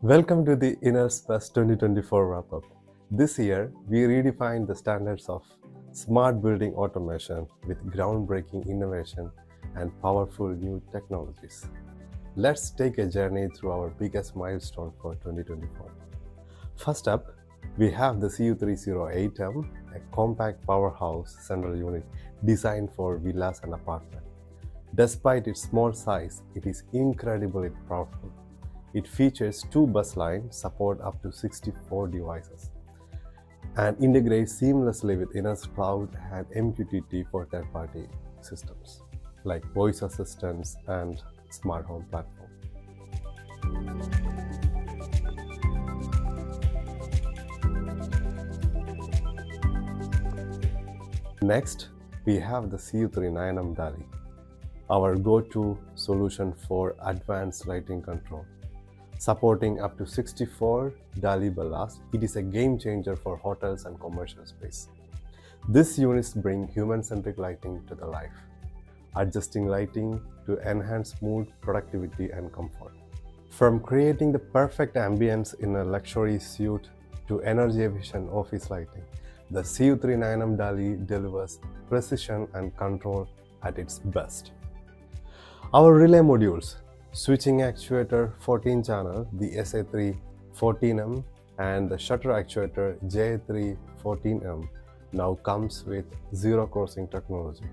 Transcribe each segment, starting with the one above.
Welcome to the Inner's Best 2024 wrap-up. This year, we redefined the standards of smart building automation with groundbreaking innovation and powerful new technologies. Let's take a journey through our biggest milestone for 2024. First up, we have the CU308M, a compact powerhouse central unit designed for villas and apartments. Despite its small size, it is incredibly powerful. It features two bus lines, support up to 64 devices, and integrates seamlessly with s.r.o and MQTT for third-party systems like voice assistants and smart home platform. Next, we have the CU39M DALI, our go-to solution for advanced lighting control. Supporting up to 64 DALI ballast, it is a game changer for hotels and commercial space. These units bring human-centric lighting to the life, adjusting lighting to enhance mood, productivity, and comfort. From creating the perfect ambience in a luxury suite to energy-efficient office lighting, the CU39M DALI delivers precision and control at its best. Our relay modules, switching actuator 14 channel, the SA314M, and the shutter actuator J314M now comes with zero crossing technology.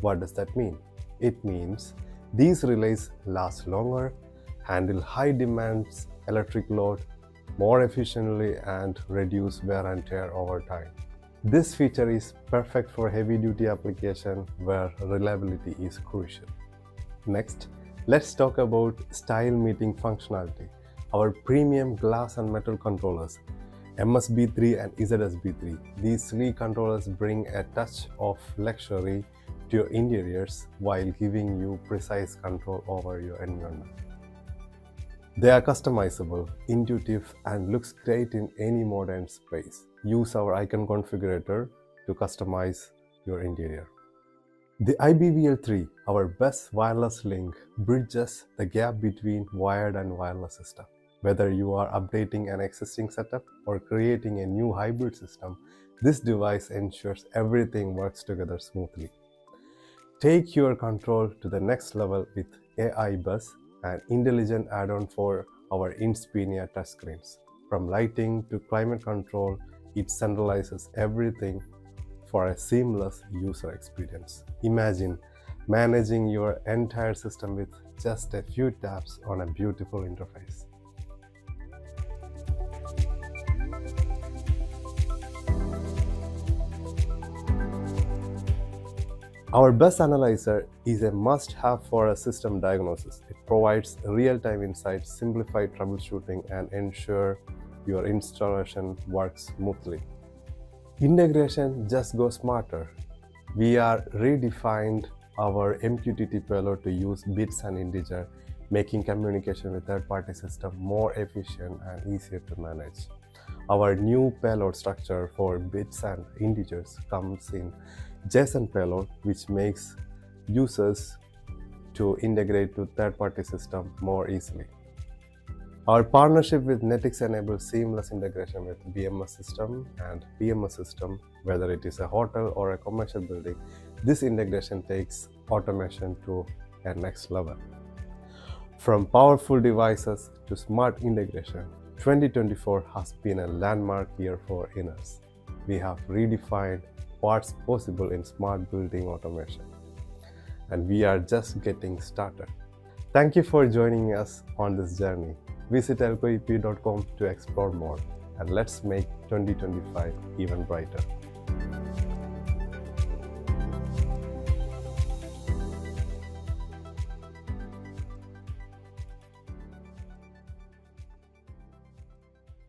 What does that mean? It means these relays last longer, handle high demands electric load more efficiently, and reduce wear and tear over time. This feature is perfect for heavy-duty application where reliability is crucial. Next, let's talk about style meeting functionality. Our premium glass and metal controllers, MSB3 and ZSB3. These three controllers bring a touch of luxury to your interiors while giving you precise control over your environment. They are customizable, intuitive, and looks great in any modern space. Use our icon configurator to customize your interior. The IBVL3, our best wireless link, bridges the gap between wired and wireless system. Whether you are updating an existing setup or creating a new hybrid system, this device ensures everything works together smoothly. Take your control to the next level with AI Bus, an intelligent add-on for our Inspinia touchscreens. From lighting to climate control, it centralizes everything for a seamless user experience. Imagine managing your entire system with just a few taps on a beautiful interface. Our bus analyzer is a must-have for a system diagnosis. It provides real-time insights, simplified troubleshooting, and ensure your installation works smoothly. Integration just goes smarter. We are redefined our MQTT payload to use bits and integer, making communication with third-party system more efficient and easier to manage. Our new payload structure for bits and integers comes in JSON payload, which makes users to integrate to third-party system more easily. Our partnership with Netix enables seamless integration with BMS system and PMS system, whether it is a hotel or a commercial building. This integration takes automation to a next level. From powerful devices to smart integration, 2024 has been a landmark year for Inners. We have redefined what's possible in smart building automation, and we are just getting started. Thank you for joining us on this journey. Visit elkoep.com to explore more, and let's make 2025 even brighter.